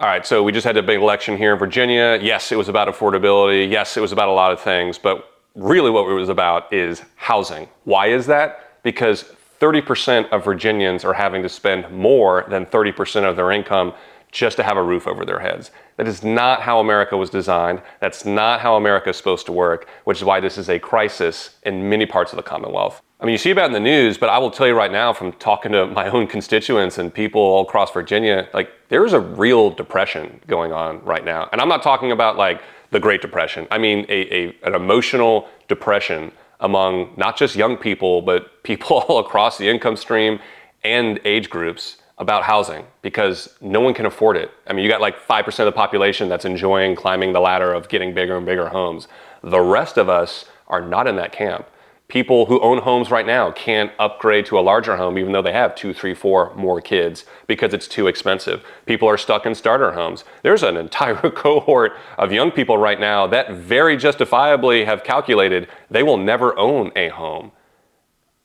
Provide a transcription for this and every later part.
All right, so we just had a big election here in Virginia. Yes, it was about affordability. Yes, it was about a lot of things, but really what it was about is housing. Why is that? Because 30% of Virginians are having to spend more than 30% of their income just to have a roof over their heads. That is not how America was designed. That's not how America is supposed to work, which is why this is a crisis in many parts of the Commonwealth. I mean, you see about it in the news, but I will tell you right now from talking to my own constituents and people all across Virginia, like there's a real depression going on right now. And I'm not talking about like the Great Depression. I mean, an emotional depression among not just young people, but people all across the income stream and age groups about housing because no one can afford it. I mean, you got like 5% of the population that's enjoying climbing the ladder of getting bigger and bigger homes. The rest of us are not in that camp. People who own homes right now can't upgrade to a larger home even though they have 2, 3, 4 more kids because it's too expensive. People are stuck in starter homes. There's an entire cohort of young people right now that very justifiably have calculated they will never own a home.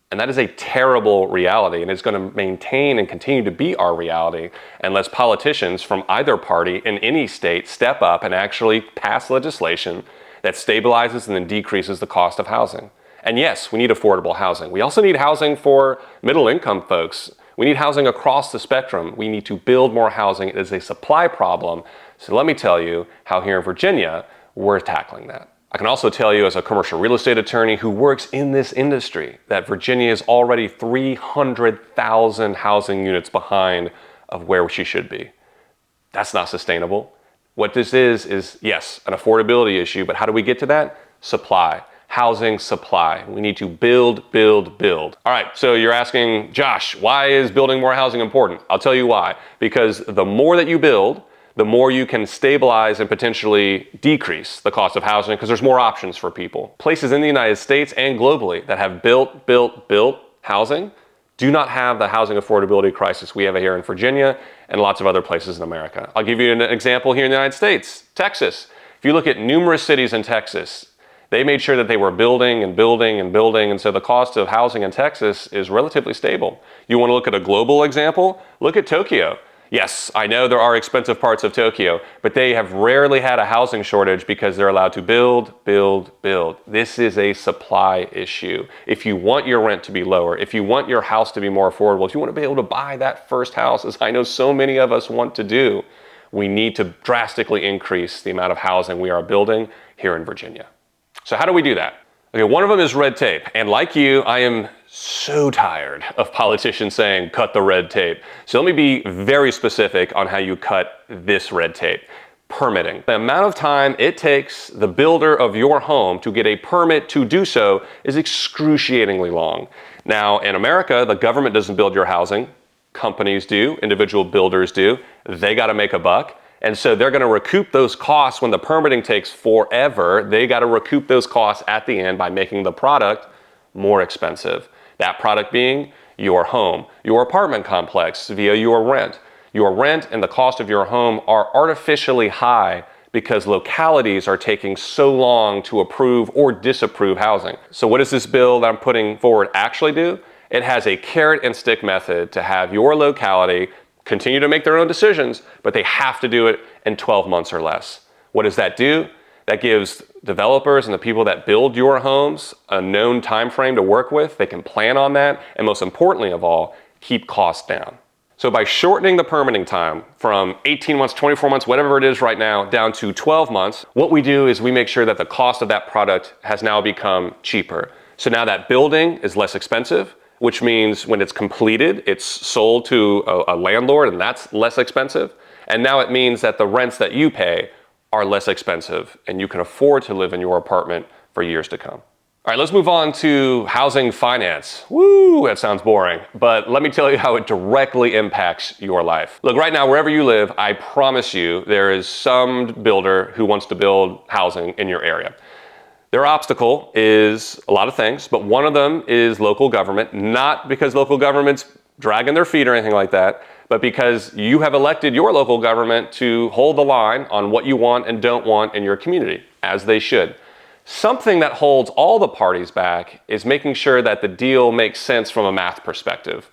And that is a terrible reality, and it's going to maintain and continue to be our reality unless politicians from either party in any state step up and actually pass legislation that stabilizes and then decreases the cost of housing. And yes, we need affordable housing. We also need housing for middle income folks. We need housing across the spectrum. We need to build more housing. It is a supply problem. So let me tell you how here in Virginia, we're tackling that. I can also tell you as a commercial real estate attorney who works in this industry that Virginia is already 300,000 housing units behind of where she should be. That's not sustainable. What this is yes, an affordability issue, but how do we get to that? Supply. Housing supply. We need to build, build, build. All right, so you're asking, Josh, why is building more housing important? I'll tell you why. Because the more that you build, the more you can stabilize and potentially decrease the cost of housing because there's more options for people. Places in the United States and globally that have built housing do not have the housing affordability crisis we have here in Virginia and lots of other places in America. I'll give you an example here in the United States, Texas. If you look at numerous cities in Texas, they made sure that they were building and building and building, and so the cost of housing in Texas is relatively stable. You want to look at a global example? Look at Tokyo. Yes, I know there are expensive parts of Tokyo, but they have rarely had a housing shortage because they're allowed to build, build, build. This is a supply issue. If you want your rent to be lower, if you want your house to be more affordable, if you want to be able to buy that first house, as I know so many of us want to do, we need to drastically increase the amount of housing we are building here in Virginia. So how do we do that? Okay, one of them is red tape. And like you, I am so tired of politicians saying, cut the red tape. So let me be very specific on how you cut this red tape. Permitting. The amount of time it takes the builder of your home to get a permit to do so is excruciatingly long. Now, in America, the government doesn't build your housing. Companies do, individual builders do. They got to make a buck. And so they're going to recoup those costs when the permitting takes forever. They got to recoup those costs at the end by making the product more expensive. That product being your home, your apartment complex via your rent. Your rent and the cost of your home are artificially high because localities are taking so long to approve or disapprove housing. So what does this bill that I'm putting forward actually do? It has a carrot and stick method to have your locality continue to make their own decisions, but they have to do it in 12 months or less. What does that do? That gives developers and the people that build your homes a known time frame to work with. They can plan on that, and most importantly of all, keep costs down. So by shortening the permitting time from 18 months, 24 months, whatever it is right now, down to 12 months, what we do is we make sure that the cost of that product has now become cheaper. So now that building is less expensive, which means when it's completed, it's sold to a landlord and that's less expensive. And now it means that the rents that you pay are less expensive and you can afford to live in your apartment for years to come. All right, let's move on to housing finance. Woo, that sounds boring, but let me tell you how it directly impacts your life. Look, right now, wherever you live, I promise you there is some builder who wants to build housing in your area. Their obstacle is a lot of things, but one of them is local government, not because local government's dragging their feet or anything like that, but because you have elected your local government to hold the line on what you want and don't want in your community, as they should. Something that holds all the parties back is making sure that the deal makes sense from a math perspective.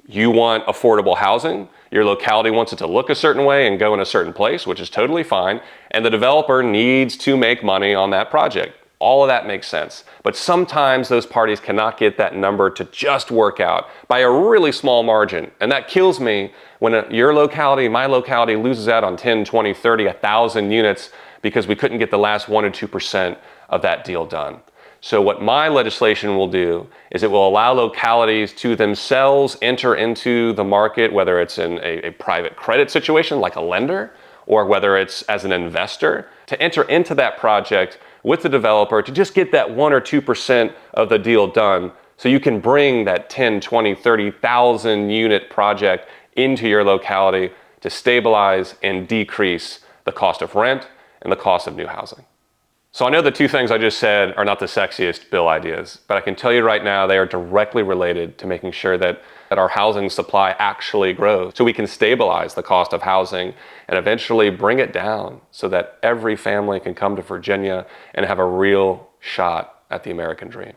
You want affordable housing, your locality wants it to look a certain way and go in a certain place, which is totally fine, and the developer needs to make money on that project. All of that makes sense. But sometimes those parties cannot get that number to just work out by a really small margin. And that kills me when your locality, my locality loses out on 10, 20, 30, 1,000 units because we couldn't get the last 1 or 2% of that deal done. So what my legislation will do is it will allow localities to themselves enter into the market, whether it's in a private credit situation like a lender, or whether it's as an investor, to enter into that project with the developer to just get that 1 or 2% of the deal done so you can bring that 10, 20, 30,000 unit project into your locality to stabilize and decrease the cost of rent and the cost of new housing. So I know the two things I just said are not the sexiest bill ideas, but I can tell you right now they are directly related to making sure that our housing supply actually grows so we can stabilize the cost of housing and eventually bring it down so that every family can come to Virginia and have a real shot at the American dream.